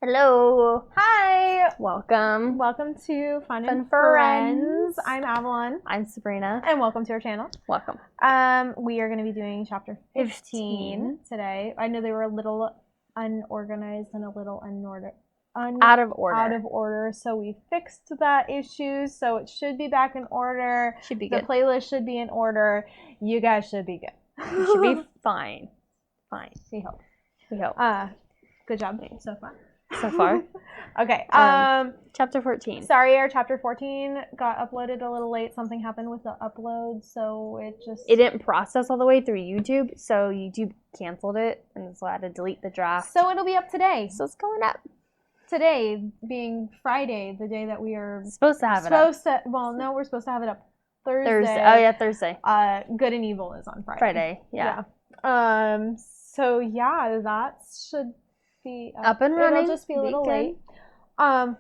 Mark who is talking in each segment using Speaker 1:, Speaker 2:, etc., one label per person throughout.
Speaker 1: Hello.
Speaker 2: Hi.
Speaker 1: Welcome.
Speaker 2: Welcome to Fun and
Speaker 1: Friends.
Speaker 2: I'm Avalon.
Speaker 1: I'm Sabrina.
Speaker 2: And welcome to our channel.
Speaker 1: Welcome.
Speaker 2: We are going to be doing chapter 15 today. I know they were a little unorganized and a little
Speaker 1: Out of order.
Speaker 2: So we fixed that issue. So it should be back in order.
Speaker 1: Should be
Speaker 2: The
Speaker 1: good.
Speaker 2: playlist should be in order. You guys should be good.
Speaker 1: It should be fine. Fine.
Speaker 2: We hope.
Speaker 1: We hope.
Speaker 2: Good job so far.
Speaker 1: So far.
Speaker 2: Okay.
Speaker 1: Chapter 14.
Speaker 2: Sorry, our chapter 14 got uploaded a little late. Something happened with the upload, so it
Speaker 1: didn't process all the way through YouTube, so YouTube canceled it, and so I had to delete the draft.
Speaker 2: So it'll be up today.
Speaker 1: So it's going up.
Speaker 2: Today being Friday, the day that we are
Speaker 1: supposed to have it up.
Speaker 2: We're supposed to have it up Thursday.
Speaker 1: Oh yeah, Thursday.
Speaker 2: Good and Evil is on Friday.
Speaker 1: Friday, yeah.
Speaker 2: So yeah, that should be
Speaker 1: up and running.
Speaker 2: It'll just be a little late. And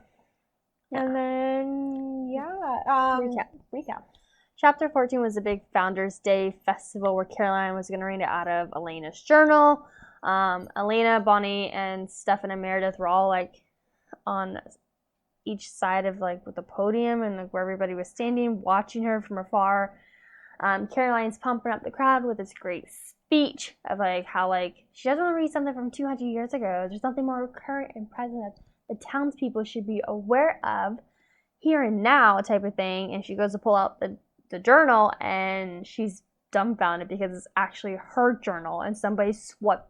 Speaker 2: then recap.
Speaker 1: Chapter 14 was a big Founders Day festival where Caroline was going to read it out of Elena's journal. Elena, Bonnie, and Stefan and Meredith were all like on each side of like with the podium and like where everybody was standing, watching her from afar. Caroline's pumping up the crowd with this great speech of like how like she doesn't want to read something from 200 years ago. There's something more current and present that the townspeople should be aware of here and now type of thing. And she goes to pull out the journal and she's dumbfounded because it's actually her journal and somebody switched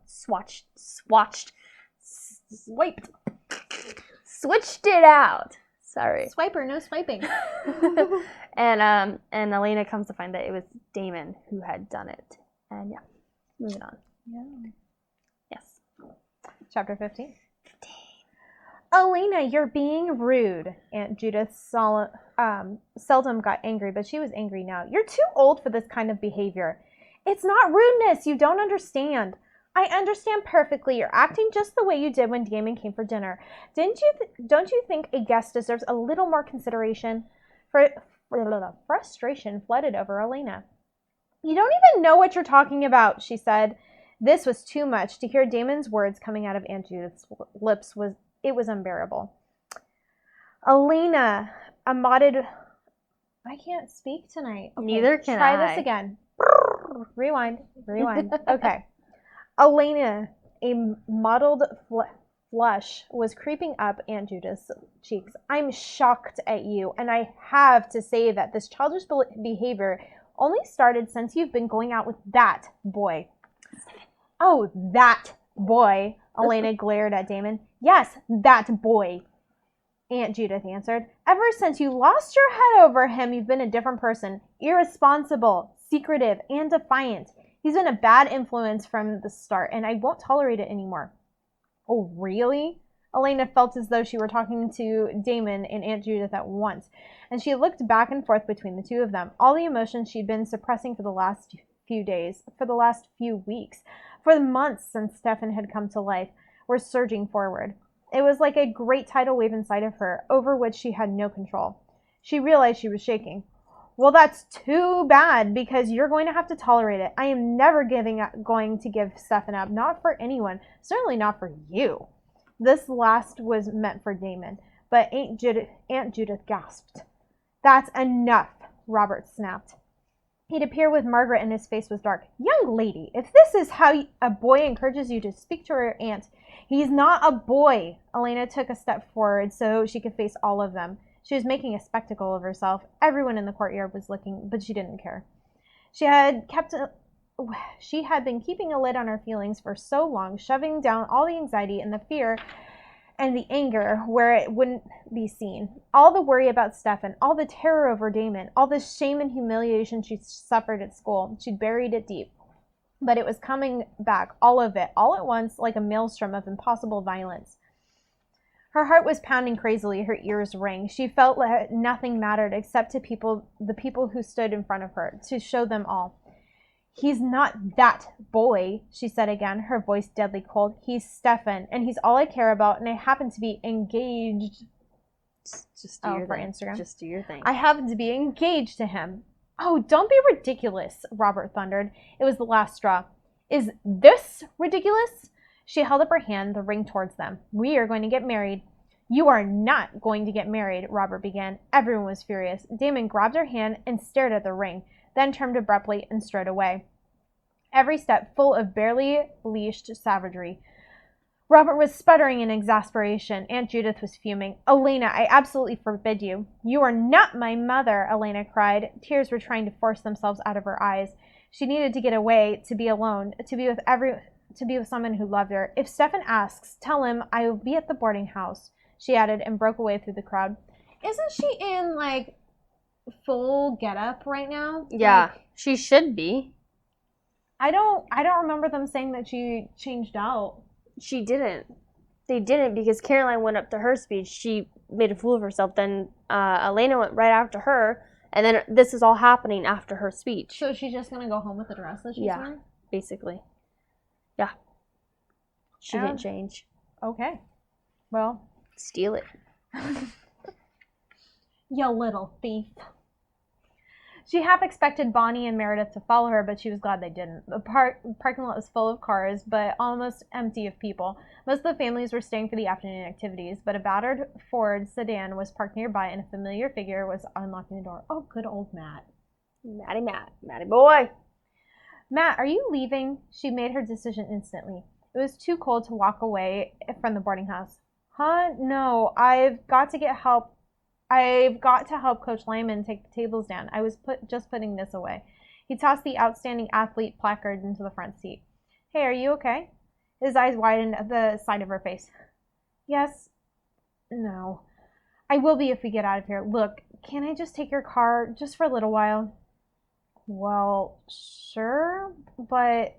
Speaker 1: it out. Sorry.
Speaker 2: Swiper, no swiping.
Speaker 1: And Elena comes to find that it was Damon who had done it. And yeah, moving on.
Speaker 2: Yeah.
Speaker 1: Yes.
Speaker 2: Chapter 15. Elena, you're being rude. Aunt Judith seldom got angry, but she was angry now. You're too old for this kind of behavior. It's not rudeness. You don't understand. I understand perfectly. You're acting just the way you did when Damon came for dinner. Don't you think a guest deserves a little more consideration? Frustration flooded over Elena. You don't even know what you're talking about, she said. This was too much. To hear Damon's words coming out of Aunt Judith's lips was unbearable. Elena, I can't speak tonight. Okay,
Speaker 1: neither can
Speaker 2: I.
Speaker 1: Try
Speaker 2: this again. Rewind. Okay. Elena, a mottled flush was creeping up Aunt Judith's cheeks. I'm shocked at you, and I have to say that this childish behavior only started since you've been going out with that boy. Oh, that boy, Elena glared at Damon. Yes, that boy, Aunt Judith answered. Ever since you lost your head over him, you've been a different person. Irresponsible, secretive, and defiant. He's been a bad influence from the start, and I won't tolerate it anymore. Oh, really? Elena felt as though she were talking to Damon and Aunt Judith at once, and she looked back and forth between the two of them. All the emotions she'd been suppressing for the last few days, for the last few weeks, for the months since Stefan had come to life, were surging forward. It was like a great tidal wave inside of her, over which she had no control. She realized she was shaking. Well, that's too bad, because you're going to have to tolerate it. I am never going to give Stefan up, not for anyone, certainly not for you. This last was meant for Damon, but Aunt Judith gasped. That's enough, Robert snapped. He'd appear with Margaret and his face was dark. Young lady, if this is how a boy encourages you to speak to her aunt, he's not a boy. Elena took a step forward so she could face all of them. She was making a spectacle of herself. Everyone in the courtyard was looking, but she didn't care. She had been keeping a lid on her feelings for so long, shoving down all the anxiety and the fear and the anger where it wouldn't be seen. All the worry about Stefan, all the terror over Damon, all the shame and humiliation she suffered at school. She'd buried it deep. But it was coming back, all of it, all at once, like a maelstrom of impossible violence. Her heart was pounding crazily, her ears rang. She felt that nothing mattered except to the people who stood in front of her, to show them all. He's not that boy, she said again, her voice deadly cold. He's Stefan, and he's all I care about, and I happen to be engaged.
Speaker 1: Just do your thing.
Speaker 2: Instagram.
Speaker 1: Just do your thing.
Speaker 2: I happen to be engaged to him. Oh, don't be ridiculous, Robert thundered. It was the last straw. Is this ridiculous? She held up her hand, the ring towards them. We are going to get married. You are not going to get married, Robert began. Everyone was furious. Damon grabbed her hand and stared at the ring, then turned abruptly and strode away, every step full of barely leashed savagery. Robert was sputtering in exasperation. Aunt Judith was fuming. Elena, I absolutely forbid you. You are not my mother, Elena cried. Tears were trying to force themselves out of her eyes. She needed to get away, to be alone, to be with someone who loved her. If Stefan asks, tell him I will be at the boarding house, she added, and broke away through the crowd. Isn't she in, like, full getup right now?
Speaker 1: Yeah,
Speaker 2: Like,
Speaker 1: she should be.
Speaker 2: I don't remember them saying that she changed out.
Speaker 1: She didn't. They didn't, because Caroline went up to her speech. She made a fool of herself. Then Elena went right after her, and then this is all happening after her speech.
Speaker 2: So she's just gonna go home with the dress that she's wearing?
Speaker 1: Basically. Yeah. She didn't change.
Speaker 2: Okay. Well,
Speaker 1: Steal it.
Speaker 2: you little thief. She half expected Bonnie and Meredith to follow her, but she was glad they didn't. The parking lot was full of cars, but almost empty of people. Most of the families were staying for the afternoon activities, but a battered Ford sedan was parked nearby, and a familiar figure was unlocking the door. Oh, good old Matt.
Speaker 1: Matty boy.
Speaker 2: Matt, are you leaving? She made her decision instantly. It was too cold to walk away from the boarding house. Huh? No, I've got to help Coach Lyman take the tables down. I was just putting this away. He tossed the outstanding athlete placard into the front seat. Hey, are you okay? His eyes widened at the side of her face. Yes. No. I will be if we get out of here. Look, can I just take your car just for a little while? Well, sure, but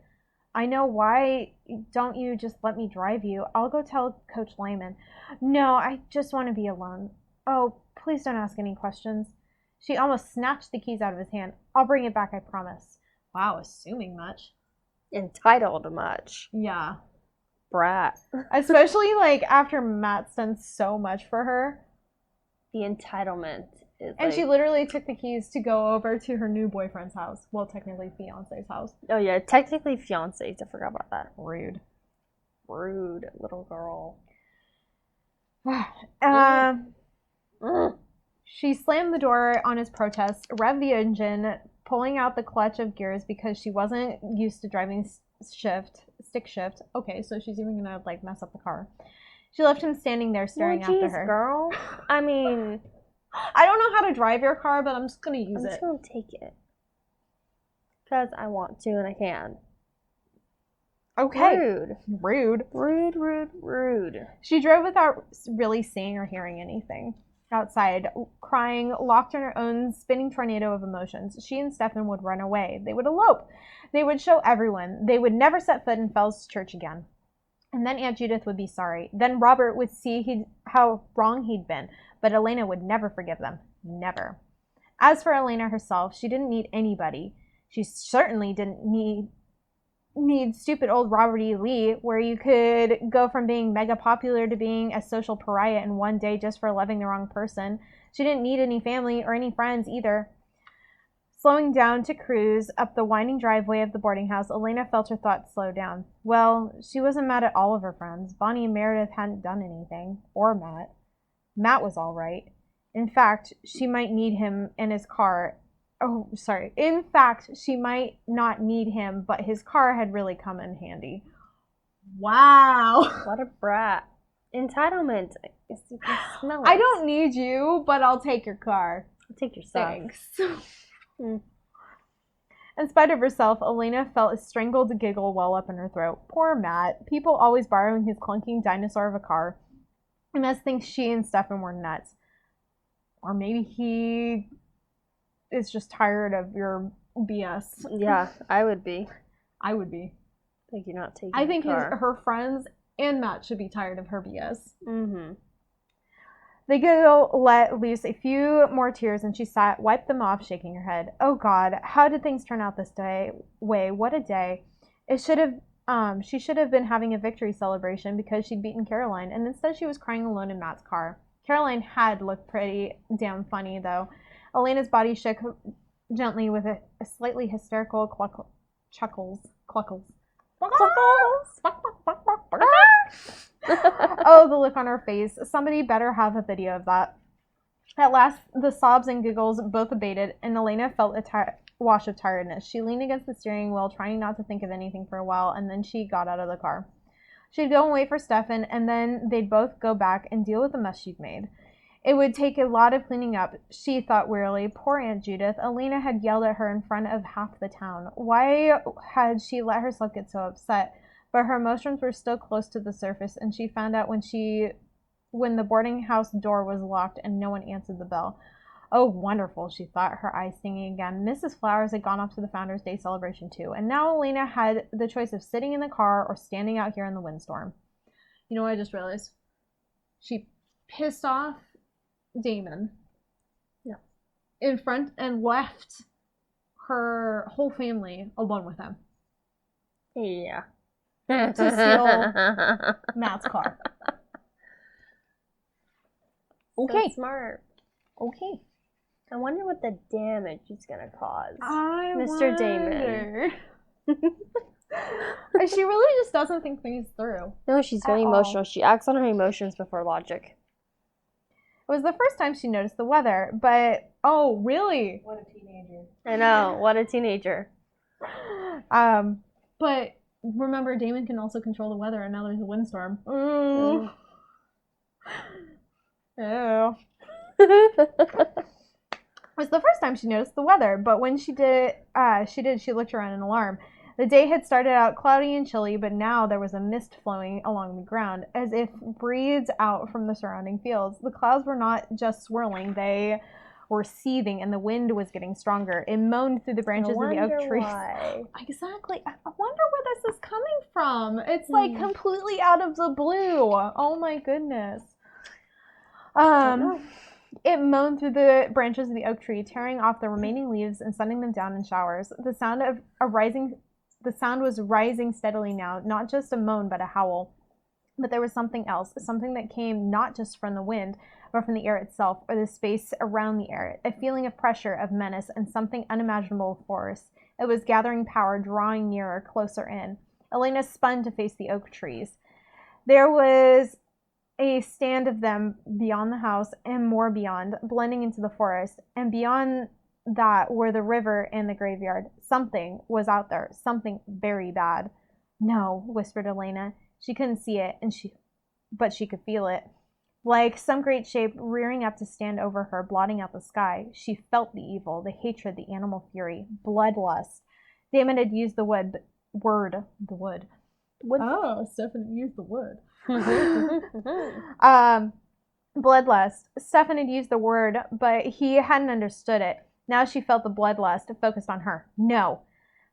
Speaker 2: I know why don't you just let me drive you? I'll go tell Coach Lyman. No, I just want to be alone. Oh, please don't ask any questions. She almost snatched the keys out of his hand. I'll bring it back, I promise. Wow, assuming much.
Speaker 1: Entitled much.
Speaker 2: Yeah.
Speaker 1: Brat.
Speaker 2: Especially, like, after Matt's done so much for her.
Speaker 1: The entitlement is
Speaker 2: And she literally took the keys to go over to her new boyfriend's house. Well, technically, fiance's house.
Speaker 1: Oh, yeah, technically fiancés. I forgot about that.
Speaker 2: Rude.
Speaker 1: Rude little girl.
Speaker 2: She slammed the door on his protest, revved the engine, pulling out the clutch of gears because she wasn't used to driving stick shift. Okay, so she's even gonna, like, mess up the car. She left him standing there staring after her.
Speaker 1: Girl. I mean,
Speaker 2: I don't know how to drive your car, but I'm just gonna use it.
Speaker 1: I'm just gonna take it. Because I want to and I can.
Speaker 2: Okay.
Speaker 1: Rude.
Speaker 2: She drove without really seeing or hearing anything. Outside, crying, locked in her own spinning tornado of emotions, she and Stefan would run away. They would elope. They would show everyone. They would never set foot in Fells Church again. And then Aunt Judith would be sorry. Then Robert would see how wrong he'd been. But Elena would never forgive them. Never. As for Elena herself, she didn't need anybody. She certainly didn't need stupid old Robert E. Lee, where you could go from being mega popular to being a social pariah in one day just for loving the wrong person. She didn't need any family or any friends either. Slowing down to cruise up the winding driveway of the boarding house, Elena felt her thoughts slow down. Well, she wasn't mad at all of her friends. Bonnie and Meredith hadn't done anything. Or Matt. Matt was all right. In fact, she might need him in his car. Oh, sorry. In fact, she might not need him, but his car had really come in handy. Wow.
Speaker 1: What a brat. Entitlement. You can smell it.
Speaker 2: I don't need you, but I'll take your car.
Speaker 1: I'll take your stuff.
Speaker 2: Thanks. In spite of herself, Elena felt a strangled giggle well up in her throat. Poor Matt. People always borrowing his clunking dinosaur of a car. I must think she and Stefan were nuts. Or maybe he is just tired of your BS.
Speaker 1: Yeah, I would be.
Speaker 2: I would be.
Speaker 1: Like, you're not taking
Speaker 2: I think
Speaker 1: the car.
Speaker 2: her friends and Matt should be tired of her BS.
Speaker 1: Mm-hmm.
Speaker 2: The giggle let loose a few more tears, and she wiped them off, shaking her head. Oh God, how did things turn out this way? What a day! She should have been having a victory celebration because she'd beaten Caroline, and instead she was crying alone in Matt's car. Caroline had looked pretty damn funny, though. Elena's body shook gently with a slightly hysterical chuckles. Oh, the look on her face. Somebody better have a video of that. At last, the sobs and giggles both abated, and Elena felt a wash of tiredness. She leaned against the steering wheel, trying not to think of anything for a while, and then she got out of the car. She'd go and wait for Stefan, and then they'd both go back and deal with the mess she'd made. It would take a lot of cleaning up, she thought wearily. Poor Aunt Judith. Elena had yelled at her in front of half the town. Why had she let herself get so upset? But her emotions were still close to the surface, and she found out when the boarding house door was locked and no one answered the bell. Oh, wonderful, she thought, her eyes stinging again. Mrs. Flowers had gone off to the Founders' Day celebration too, and now Elena had the choice of sitting in the car or standing out here in the windstorm. You know what I just realized? She pissed off Damon.
Speaker 1: Yeah.
Speaker 2: In front and left her whole family alone with him.
Speaker 1: Yeah.
Speaker 2: To steal Matt's car. Okay.
Speaker 1: So smart.
Speaker 2: Okay.
Speaker 1: I wonder what the damage is gonna cause.
Speaker 2: Mr. Damon. She really just doesn't think things through.
Speaker 1: No, she's very emotional. She acts on her emotions before logic.
Speaker 2: It was the first time she noticed the weather, but oh, really?
Speaker 3: What a teenager.
Speaker 1: I know, what a teenager.
Speaker 2: But remember, Damon can also control the weather, and now there's a windstorm.
Speaker 1: Ooh.
Speaker 2: Ew. It was the first time she noticed the weather, but when she looked around in alarm. The day had started out cloudy and chilly, but now there was a mist flowing along the ground, as if breathed out from the surrounding fields. The clouds were not just swirling, they were seething, and the wind was getting stronger. It moaned through the branches of the oak trees.
Speaker 1: Why.
Speaker 2: Exactly. I wonder where this is coming from. It's like completely out of the blue. Oh my goodness. It moaned through the branches of the oak tree, tearing off the remaining leaves and sending them down in showers. The sound was rising steadily now, not just a moan, but a howl. But there was something else, something that came not just from the wind, but from the air itself, or the space around the air, a feeling of pressure, of menace, and something unimaginable force. It was gathering power, drawing nearer, closer in. Elena spun to face the oak trees. There was a stand of them beyond the house, and more beyond, blending into the forest, and beyond that were the river and the graveyard. Something was out there, something very bad. No, whispered Elena. She couldn't see it, but she could feel it. Like some great shape rearing up to stand over her, blotting out the sky. She felt the evil, the hatred, the animal fury, bloodlust. Damon had used the word. Oh, Stefan used the word. Bloodlust. Stefan had used the word, but he hadn't understood it. Now she felt the bloodlust focused on her. No.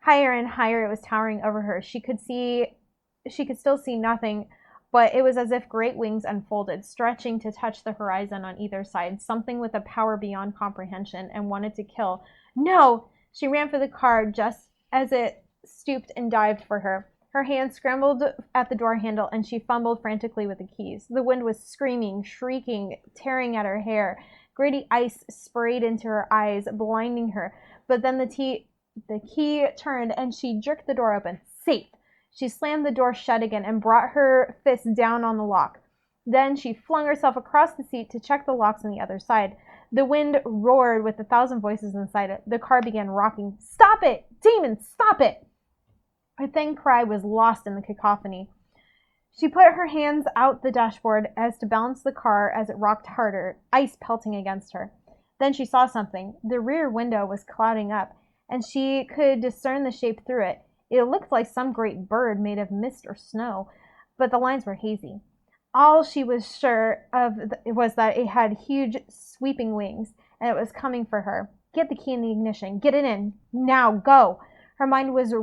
Speaker 2: Higher and higher it was towering over her. She could still see nothing, but it was as if great wings unfolded, stretching to touch the horizon on either side, something with a power beyond comprehension, and wanted to kill. No! She ran for the car just as it stooped and dived for her. Her hand scrambled at the door handle, and she fumbled frantically with the keys. The wind was screaming, shrieking, tearing at her hair. Gritty ice sprayed into her eyes, blinding her. But then the key turned, and she jerked the door open. Safe! She slammed the door shut again and brought her fist down on the lock. Then she flung herself across the seat to check the locks on the other side. The wind roared with 1,000 voices inside it. The car began rocking. Stop it! Damon, stop it! Her thin cry was lost in the cacophony. She put her hands out the dashboard as to balance the car as it rocked harder, ice pelting against her. Then she saw something. The rear window was clouding up, and she could discern the shape through it. It looked like some great bird made of mist or snow, but the lines were hazy. All she was sure of was that it had huge, sweeping wings, and it was coming for her. Get the key in the ignition. Get it in. Now, go. Her mind was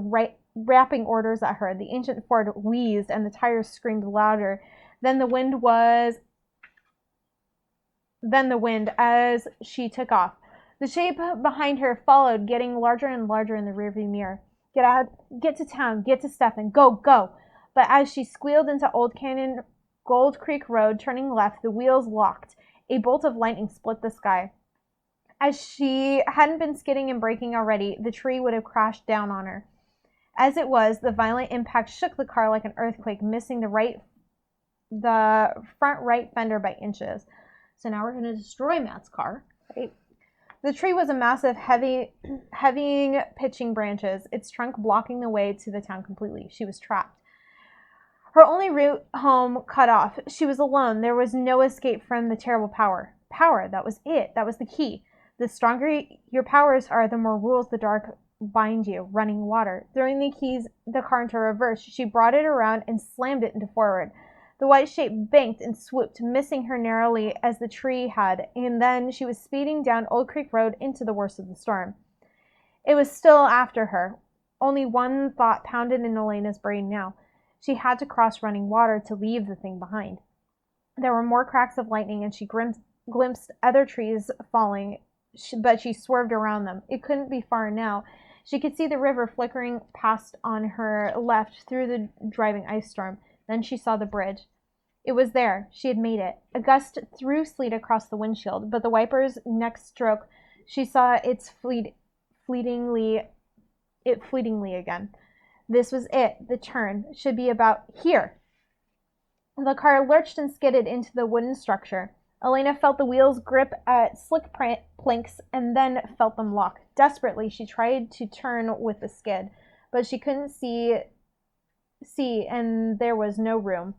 Speaker 2: rapping orders at her. The ancient Ford wheezed, and the tires screamed louder. Then the wind as she took off. The shape behind her followed, getting larger and larger in the rearview mirror. Get out, get to town, get to Stefan, go, go. But as she squealed into Old Canyon Gold Creek Road, turning left, the wheels locked. A bolt of lightning split the sky. As she hadn't been skidding and braking already, the tree would have crashed down on her. As it was, the violent impact shook the car like an earthquake, missing the front right fender by inches. So now we're going to destroy Matt's car.
Speaker 1: Right.
Speaker 2: The tree was a massive, heavy pitching branches, its trunk blocking the way to the town completely. She was trapped. Her only route home cut off. She was alone. There was no escape from the terrible power. Power, that was it. That was the key. The stronger your powers are, the more rules the dark bind you. Running water. Throwing the car into reverse, she brought it around and slammed it into forward. The white shape banked and swooped, missing her narrowly as the tree had, and then she was speeding down Old Creek Road into the worst of the storm. It was still after her. Only one thought pounded in Elena's brain now. She had to cross running water to leave the thing behind. There were more cracks of lightning, and she glimpsed other trees falling, but she swerved around them. It couldn't be far now. She could see the river flickering past on her left through the driving ice storm. Then she saw the bridge. It was there. She had made it. A gust threw sleet across the windshield, but the wiper's next stroke, she saw it fleetingly again. This was it. The turn should be about here. The car lurched and skidded into the wooden structure. Elena felt the wheels grip at slick planks and then felt them lock. Desperately, she tried to turn with the skid, but she couldn't see, and there was no room.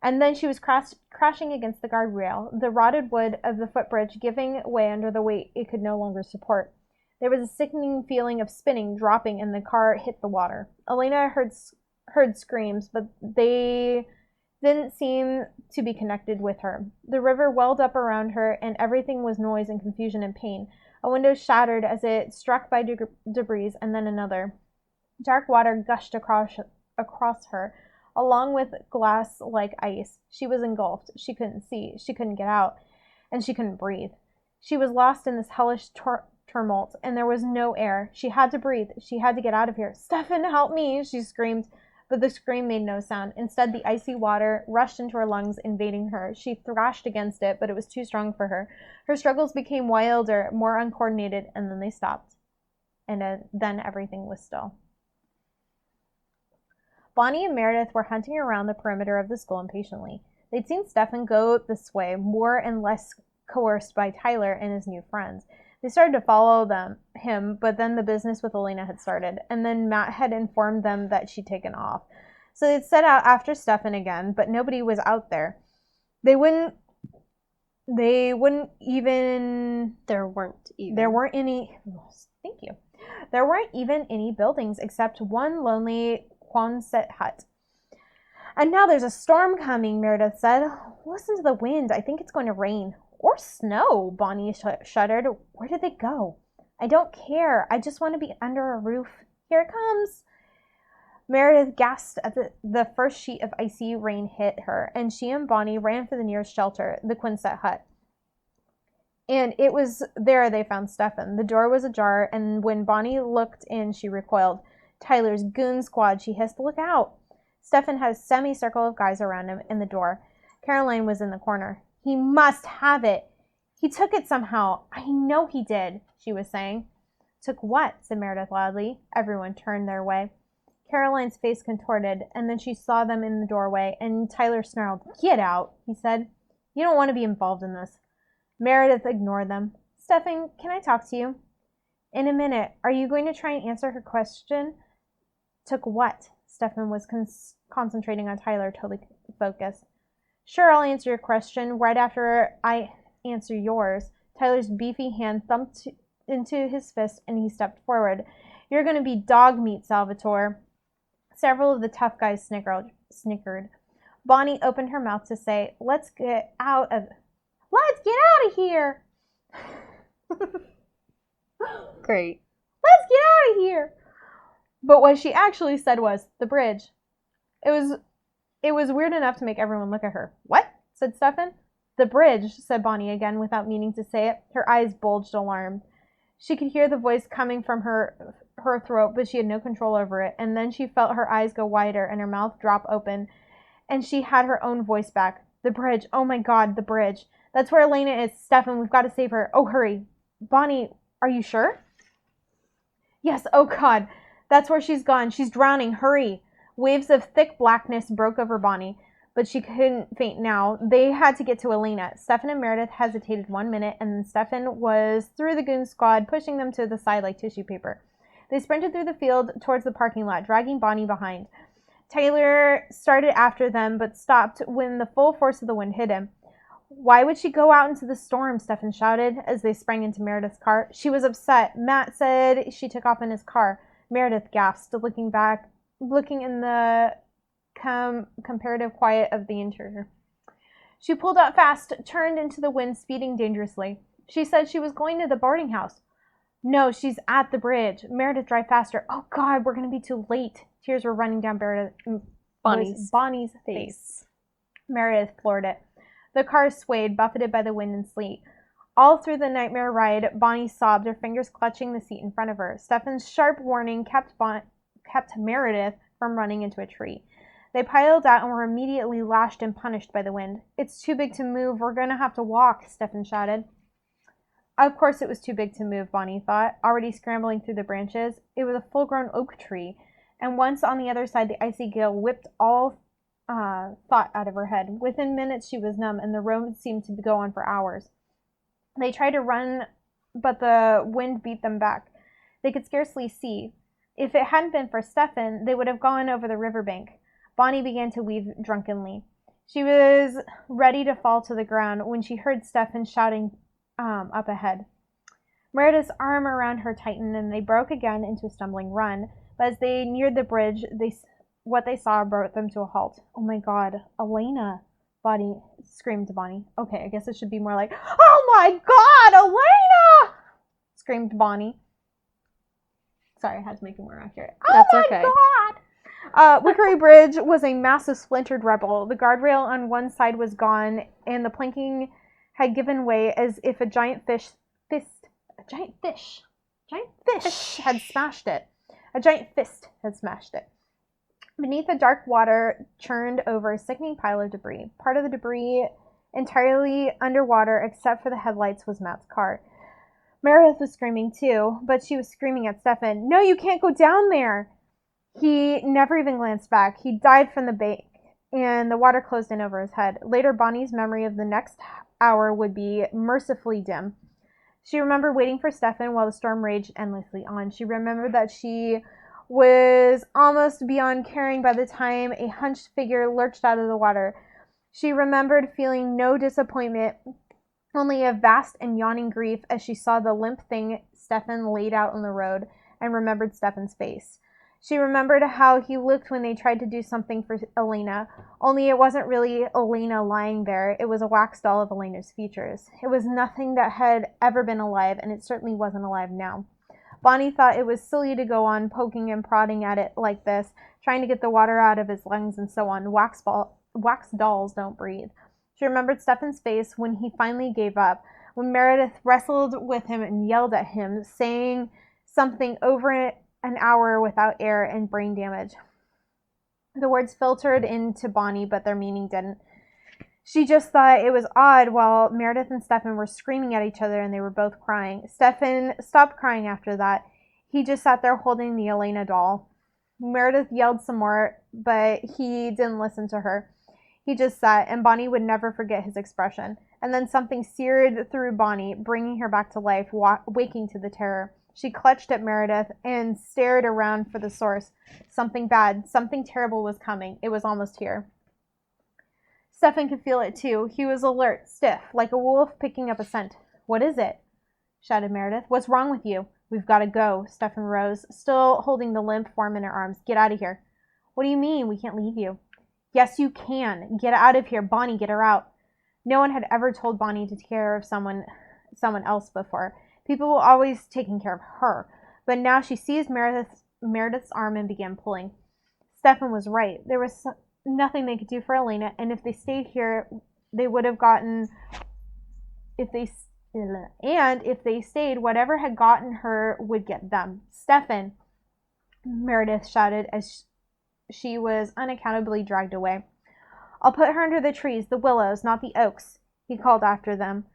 Speaker 2: And then she was crashing against the guardrail, the rotted wood of the footbridge giving way under the weight it could no longer support. There was a sickening feeling of spinning, dropping, and the car hit the water. Elena heard screams, but they didn't seem to be connected with her. The river welled up around her, and everything was noise and confusion and pain. A window shattered as it struck by debris, and then another. Dark water gushed across her, along with glass like ice. She was engulfed. She couldn't see. She couldn't get out. And she couldn't breathe. She was lost in this hellish tumult, and there was no air. She had to breathe. She had to get out of here. "Stefan, help me!" she screamed. But the scream made no sound. Instead, the icy water rushed into her lungs, invading her. She thrashed against it, but it was too strong for her. Her struggles became wilder, more uncoordinated, and then they stopped. And then everything was still. Bonnie and Meredith were hunting around the perimeter of the school impatiently. They'd seen Stefan go this way, more and less coerced by Tyler and his new friends. They started to follow him, but then the business with Elena had started, and then Matt had informed them that she'd taken off. So they'd set out after Stefan again, but nobody was out there. There weren't even any buildings except one lonely Quonset hut. "And now there's a storm coming," Meredith said. "Listen to the wind. I think it's going to rain." "Or snow," Bonnie shuddered. "Where did they go?" "I don't care. I just want to be under a roof. Here it comes." Meredith gasped at the first sheet of icy rain hit her, and she and Bonnie ran for the nearest shelter, the Quonset hut. And it was there they found Stefan. The door was ajar, and when Bonnie looked in, she recoiled. "Tyler's goon squad," she hissed. "Look out." Stefan had a semicircle of guys around him in the door. Caroline was in the corner. "He must have it. He took it somehow. I know he did," she was saying. "Took what?" said Meredith loudly. Everyone turned their way. Caroline's face contorted, and then she saw them in the doorway, and Tyler snarled. "Get out," he said. "You don't want to be involved in this." Meredith ignored them. "Stefan, can I talk to you?" "In a minute. Are you going to try and answer her question?" "Took what?" Stefan was concentrating on Tyler, totally focused. "Sure, I'll answer your question right after I answer yours." Tyler's beefy hand thumped into his fist, and he stepped forward. "You're going to be dog meat, Salvatore." Several of the tough guys snickered. Bonnie opened her mouth to say, Let's get out of here."
Speaker 1: Great.
Speaker 2: "Let's get out of here." But what she actually said was, "The bridge." It was weird enough to make everyone look at her. "What?" said Stefan. "The bridge," said Bonnie again without meaning to say it. Her eyes bulged, alarmed. She could hear the voice coming from her throat, but she had no control over it. And then she felt her eyes go wider and her mouth drop open, and she had her own voice back. "The bridge. Oh my God, the bridge. That's where Elena is. Stefan, we've got to save her. Oh, hurry." "Bonnie, are you sure?" "Yes. Oh God. That's where she's gone. She's drowning. Hurry. Waves of thick blackness broke over Bonnie, but she couldn't faint now. They had to get to Elena. Stefan and Meredith hesitated 1 minute, and then Stefan was through the goon squad, pushing them to the side like tissue paper. They sprinted through the field towards the parking lot, dragging Bonnie behind. Taylor started after them, but stopped when the full force of the wind hit him. Why would she go out into the storm? Stefan shouted as they sprang into Meredith's car. She was upset. Matt said she took off in his car. Meredith gasped, looking in the comparative quiet of the interior. She pulled up fast, turned into the wind, speeding dangerously. She said she was going to the boarding house. No, she's at the bridge. Meredith, drive faster. Oh, God, we're going to be too late. Tears were running down Bonnie's face. Meredith floored it. The car swayed, buffeted by the wind and sleet. All through the nightmare ride, Bonnie sobbed, her fingers clutching the seat in front of her. Stefan's sharp warning kept Meredith from running into a tree. They piled out and were immediately lashed and punished by the wind. It's too big to move. We're going to have to walk, Stefan shouted. Of course it was too big to move, Bonnie thought, already scrambling through the branches. It was a full-grown oak tree, and once on the other side, the icy gale whipped all thought out of her head. Within minutes, she was numb, and the road seemed to go on for hours. They tried to run, but the wind beat them back. They could scarcely see. If it hadn't been for Stefan, they would have gone over the riverbank. Bonnie began to weep drunkenly. She was ready to fall to the ground when she heard Stefan shouting up ahead. Meredith's arm around her tightened, and they broke again into a stumbling run. But as they neared the bridge, what they saw brought them to a halt. Oh my God, Elena! Bonnie screamed to Bonnie. Okay, I guess it should be more like, oh my God, Elena! Screamed Bonnie. Sorry, I had to make it more accurate.
Speaker 1: That's okay.
Speaker 2: God! Wickery Bridge was a massive splintered rubble. The guardrail on one side was gone, and the planking had given way as if a giant fish had smashed it. A giant fist had smashed it. Beneath the dark water churned over a sickening pile of debris. Part of the debris entirely underwater except for the headlights was Matt's car. Meredith was screaming too, but she was screaming at Stefan, "No, you can't go down there!" He never even glanced back. He dived from the bank, and the water closed in over his head. Later, Bonnie's memory of the next hour would be mercifully dim. She remembered waiting for Stefan while the storm raged endlessly on. She remembered that she was almost beyond caring by the time a hunched figure lurched out of the water. She remembered feeling no disappointment, only a vast and yawning grief as she saw the limp thing Stefan laid out on the road, and remembered Stefan's face. She remembered how he looked when they tried to do something for Elena, only it wasn't really Elena lying there. It was a wax doll of Elena's features. It was nothing that had ever been alive, and it certainly wasn't alive now. Bonnie thought it was silly to go on poking and prodding at it like this, trying to get the water out of his lungs and so on. Wax dolls don't breathe. She remembered Stefan's face when he finally gave up, when Meredith wrestled with him and yelled at him, saying something over an hour without air and brain damage. The words filtered into Bonnie, but their meaning didn't. She just thought it was odd while Meredith and Stefan were screaming at each other and they were both crying. Stefan stopped crying after that. He just sat there holding the Elena doll. Meredith yelled some more, but he didn't listen to her. He just sat, and Bonnie would never forget his expression. And then something seared through Bonnie, bringing her back to life, waking to the terror. She clutched at Meredith and stared around for the source. Something bad, something terrible was coming. It was almost here. Stefan could feel it too. He was alert, stiff, like a wolf picking up a scent. "What is it?" shouted Meredith. "What's wrong with you?" "We've got to go." Stefan rose, still holding the limp form in her arms. "Get out of here." "What do you mean? We can't leave you." "Yes, you can. Get out of here. Bonnie, get her out." No one had ever told Bonnie to take care of someone else before. People were always taking care of her. But now she seized Meredith's arm and began pulling. Stefan was right. There was nothing they could do for Elena, and if they stayed here, they would have gotten... If they stayed, whatever had gotten her would get them. "Stefan!" Meredith shouted as she was unaccountably dragged away. "I'll put her under the trees, the willows, not the oaks," he called after them.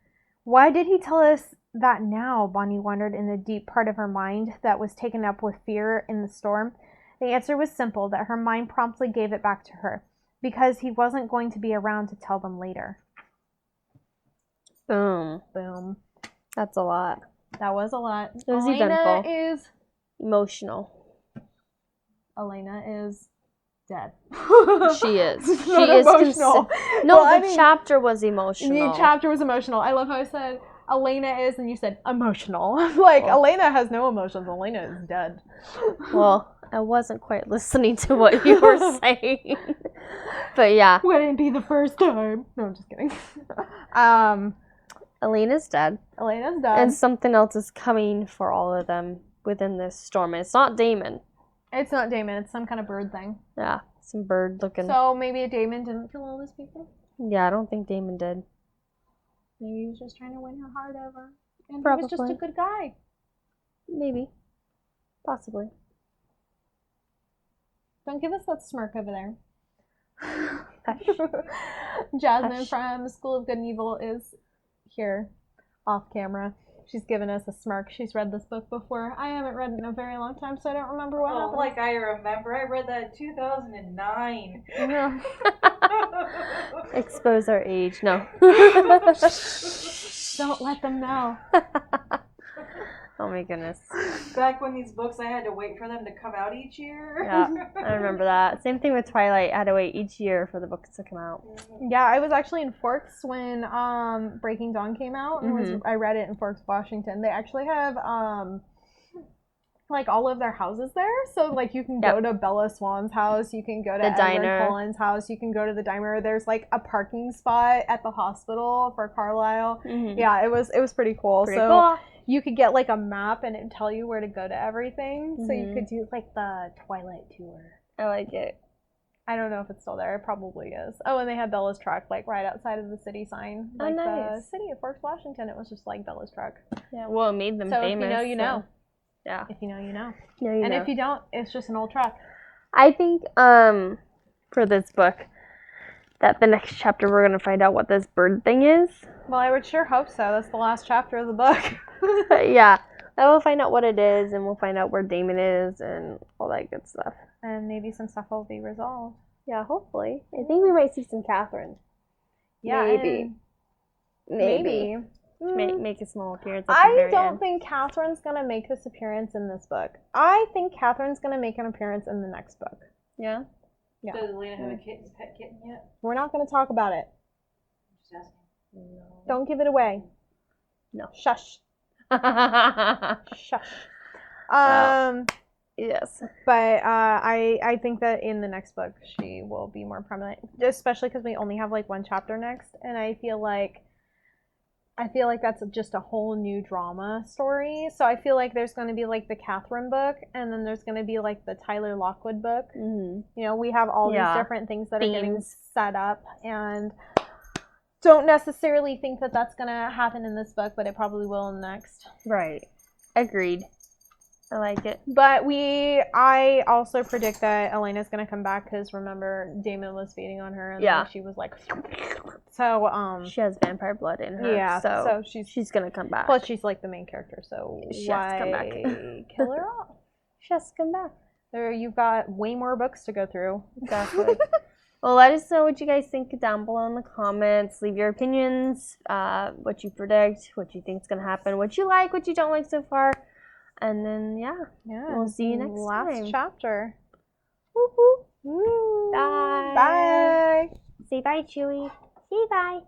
Speaker 2: Why did he tell us that now? Bonnie wondered in the deep part of her mind that was taken up with fear in the storm. The answer was simple, that her mind promptly gave it back to her. Because he wasn't going to be around to tell them later.
Speaker 1: Boom.
Speaker 2: Boom.
Speaker 1: That's a lot.
Speaker 2: That was a lot.
Speaker 1: It was
Speaker 2: Elena
Speaker 1: eventful.
Speaker 2: is...
Speaker 1: Emotional.
Speaker 2: Elena is dead.
Speaker 1: She is.
Speaker 2: It's
Speaker 1: She
Speaker 2: not
Speaker 1: is
Speaker 2: emotional.
Speaker 1: No,
Speaker 2: Well,
Speaker 1: the chapter was emotional.
Speaker 2: The chapter was emotional. I love how I said Elena is, and you said emotional. Like, Elena has no emotions. Elena is dead.
Speaker 1: Well, I wasn't quite listening to what you were saying. But yeah.
Speaker 2: Wouldn't be the first time. No, I'm just kidding.
Speaker 1: Elena's dead.
Speaker 2: Elena's dead.
Speaker 1: And something else is coming for all of them within this storm. And it's not Damon.
Speaker 2: It's not Damon. It's some kind of bird thing.
Speaker 1: Yeah, some bird looking.
Speaker 2: So maybe Damon didn't kill all these people?
Speaker 1: Yeah, I don't think Damon did.
Speaker 2: Maybe he was just trying to win her heart over. And
Speaker 1: Probably.
Speaker 2: he was just a good guy.
Speaker 1: Maybe. Possibly.
Speaker 2: Don't give us that smirk over there. Jasmine from School of Good and Evil is here, off camera. She's given us a smirk. She's read this book before. I haven't read it in a very long time, so I don't remember what happened.
Speaker 3: Like I remember. I read that in 2009.
Speaker 2: No.
Speaker 1: Expose our age. No.
Speaker 2: Don't let them know.
Speaker 1: Oh my goodness.
Speaker 3: Back when these books, I had to wait for them to come out each year.
Speaker 1: Yeah, I remember that. Same thing with Twilight. I had to wait each year for the books to come out.
Speaker 2: Yeah, I was actually in Forks when Breaking Dawn came out. And I read it in Forks, Washington. They actually have like all of their houses there. So like you can go to Bella Swan's house, you can go to Edward Cullen's house, you can go to the diner. There's like a parking spot at the hospital for Carlisle. Yeah, it was pretty cool. Cool. You could get like a map and it'd tell you where to go to everything. So you could do like the Twilight tour.
Speaker 1: I like it.
Speaker 2: I don't know if it's still there. It probably is. Oh, and they had Bella's truck like right outside of the city sign. Like the city of Forks, Washington. It was just like Bella's truck.
Speaker 1: Yeah, well, it made them famous.
Speaker 2: So if you know, you know.
Speaker 1: Yeah.
Speaker 2: If you know, you know.
Speaker 1: Yeah, you know.
Speaker 2: If you don't, it's just an old truck.
Speaker 1: I think for this book that the next chapter we're going to find out what this bird thing is.
Speaker 2: Well, I would sure hope so. That's the last chapter of the book.
Speaker 1: Yeah. I will find out what it is, and we'll find out where Damon is and all that good stuff.
Speaker 2: And maybe some stuff will be resolved.
Speaker 1: Yeah, hopefully. I think we might see some Catherine.
Speaker 2: Yeah, maybe.
Speaker 1: Make a small appearance at the very end.
Speaker 2: I don't think Catherine's going to make this appearance in this book. I think Catherine's going to make an appearance in the next book.
Speaker 1: Yeah?
Speaker 3: Yeah. Does Elena have a pet kitten yet?
Speaker 2: We're not going to talk about it.
Speaker 3: Just asking.
Speaker 2: No. Don't give it away.
Speaker 1: No.
Speaker 2: Shush. Shush.
Speaker 1: Yes.
Speaker 2: But I think that in the next book she will be more prominent, especially because we only have like one chapter next, and I feel like that's just a whole new drama story. So I feel like there's going to be like the Catherine book, and then there's going to be like the Tyler Lockwood book. You know, we have all these different things that are getting set up, and don't necessarily think that that's going to happen in this book, but it probably will in the next.
Speaker 1: Right. Agreed. I like it.
Speaker 2: But I also predict that Elena's going to come back because remember Damon was feeding on her and then she was like, so
Speaker 1: she has vampire blood in her.
Speaker 2: Yeah, so
Speaker 1: she's going to come back.
Speaker 2: Plus she's like the main character, so
Speaker 1: she
Speaker 2: why
Speaker 1: has to come back.
Speaker 2: kill her off?
Speaker 1: She has to come back.
Speaker 2: There, you've got way more books to go through.
Speaker 1: Exactly. Well, let us know what you guys think down below in the comments. Leave your opinions, what you predict, what you think is going to happen, what you like, what you don't like so far. And then, we'll see you next time.
Speaker 2: Last chapter.
Speaker 1: Woo-hoo. Bye.
Speaker 2: Bye.
Speaker 1: Say bye, Chewie. Say bye.